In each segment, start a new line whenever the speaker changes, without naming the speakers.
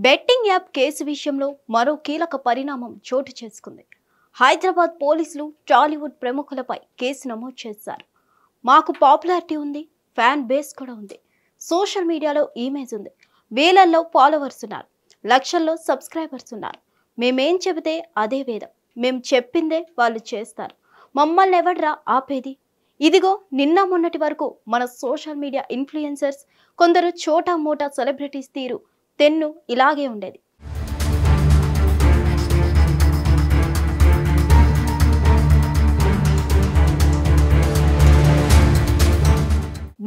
Betting app case విషయంలో మరో కీలక పరిణామం చోటు చేసుకుంది. హైదరాబాద్ పోలీసులు టాలీవుడ్ ప్రముఖులపై కేసు నమోదు చేశారు. మాకు పాపులారిటీ ఉంది, ఫ్యాన్ బేస్ కూడా ఉంది, సోషల్ మీడియాలో ఇమేజ్ ఉంది, వేలల్లో ఫాలోవర్స్ ఉన్నారు, లక్షల్లో సబ్స్క్రైబర్స్ ఉన్నారు. మేమేం చెబితే అదే వేదం, మేము చెప్పిందే వాళ్ళు చేస్తారు, మమ్మల్ని ఎవడ్రా ఆపేది? ఇదిగో నిన్న మొన్నటి వరకు మన సోషల్ మీడియా ఇన్ఫ్లుయెన్సర్స్, కొందరు చోటా మోటా సెలబ్రిటీస్ తీరు తెన్ను ఇలాగే ఉండేది.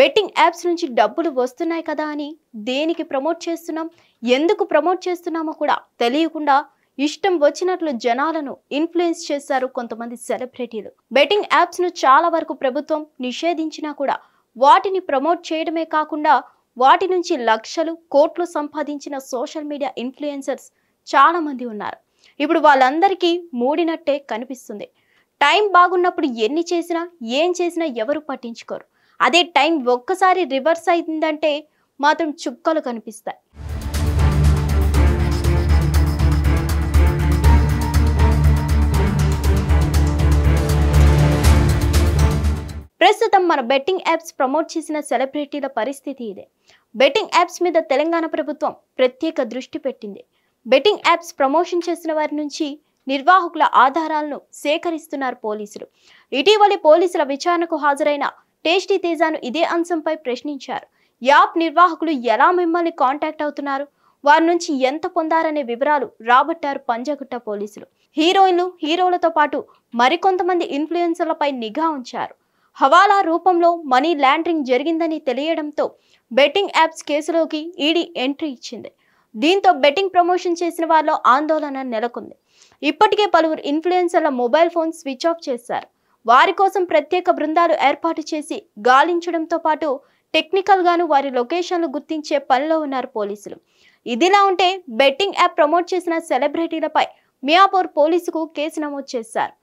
బెట్టింగ్ యాప్స్ నుంచి డబ్బులు వస్తున్నాయి కదా అని దేనికి ప్రమోట్ చేస్తున్నాం, ఎందుకు ప్రమోట్ చేస్తున్నామో కూడా తెలియకుండా ఇష్టం వచ్చినట్లు జనాలను ఇన్ఫ్లుయెన్స్ చేశారు కొంతమంది సెలబ్రిటీలు. బెట్టింగ్ యాప్స్ ను చాలా వరకు ప్రభుత్వం నిషేధించినా కూడా వాటిని ప్రమోట్ చేయడమే కాకుండా వాటి నుంచి లక్షలు కోట్లు సంపాదించిన సోషల్ మీడియా ఇన్ఫ్లుయెన్సర్స్ చాలా మంది ఉన్నారు. ఇప్పుడు వాళ్ళందరికీ మూడినట్టే కనిపిస్తుంది. టైం బాగున్నప్పుడు ఎన్ని చేసినా ఏం చేసినా ఎవరు పట్టించుకోరు. అదే టైం ఒక్కసారి రివర్స్ అయిందంటే మాత్రం చుక్కలు కనిపిస్తాయి. ప్రస్తుతం మన బెట్టింగ్ యాప్స్ ప్రమోట్ చేసిన సెలబ్రిటీల పరిస్థితి ఇదే. బెట్టింగ్ యాప్స్ మీద తెలంగాణ ప్రభుత్వం ప్రత్యేక దృష్టి పెట్టింది. బెట్టింగ్ యాప్స్ ప్రమోషన్ చేసిన వారి నుంచి నిర్వాహకుల ఆధారాలను సేకరిస్తున్నారు పోలీసులు. ఇటీవలి పోలీసుల విచారణకు హాజరైన టేస్టీ తేజాను ఇదే అంశంపై ప్రశ్నించారు. యాప్ నిర్వాహకులు ఎలా మిమ్మల్ని కాంటాక్ట్ అవుతున్నారు, వారి నుంచి ఎంత పొందారనే వివరాలు రాబట్టారు పంజాగుట్ట పోలీసులు. హీరోయిన్లు, హీరోలతో పాటు మరికొంతమంది ఇన్ఫ్లుయెన్సర్లపై నిఘా ఉంచారు. హవాలా రూపంలో మనీ లాండరింగ్ జరిగిందని తెలియడంతో బెట్టింగ్ యాప్స్ కేసులోకి ఈడీ ఎంట్రీ ఇచ్చింది. దీంతో బెట్టింగ్ ప్రమోషన్ చేసిన వారిలో ఆందోళన నెలకొంది. ఇప్పటికే పలువురు ఇన్ఫ్లుయెన్సర్ల మొబైల్ ఫోన్ స్విచ్ ఆఫ్ చేశారు. వారి కోసం ప్రత్యేక బృందాలు ఏర్పాటు చేసి గాలించడంతో పాటు టెక్నికల్ గాను వారి లొకేషన్లు గుర్తించే పనిలో ఉన్నారు పోలీసులు. ఇదిలా ఉంటే బెట్టింగ్ యాప్ ప్రమోట్ చేసిన సెలబ్రిటీలపై మియాపూర్ పోలీసుకు కేసు నమోదు చేశారు.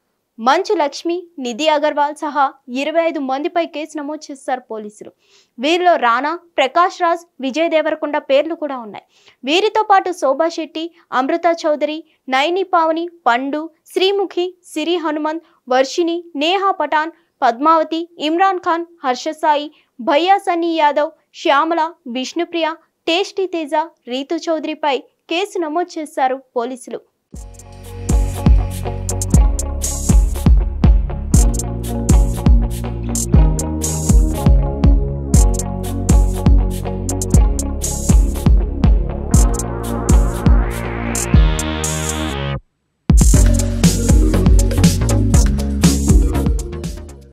మంచు లక్ష్మి, నిధి అగర్వాల్ సహా 25 మందిపై కేసు నమోదు చేశారు పోలీసులు. వీరిలో రానా, ప్రకాష్ రాజ్, విజయ్ దేవరకొండ పేర్లు కూడా ఉన్నాయి. వీరితో పాటు శోభా శెట్టి, అమృత చౌదరి, నైని పావని, పండు, శ్రీముఖి, సిరి హనుమంత్, వర్షిని, నేహా పఠాన్, పద్మావతి, ఇమ్రాన్ ఖాన్, హర్షసాయి, భయ్యా సన్నీ యాదవ్, శ్యామల, విష్ణుప్రియ, టేస్టీ తేజ, రీతు చౌదరిపై కేసు నమోదు చేశారు పోలీసులు.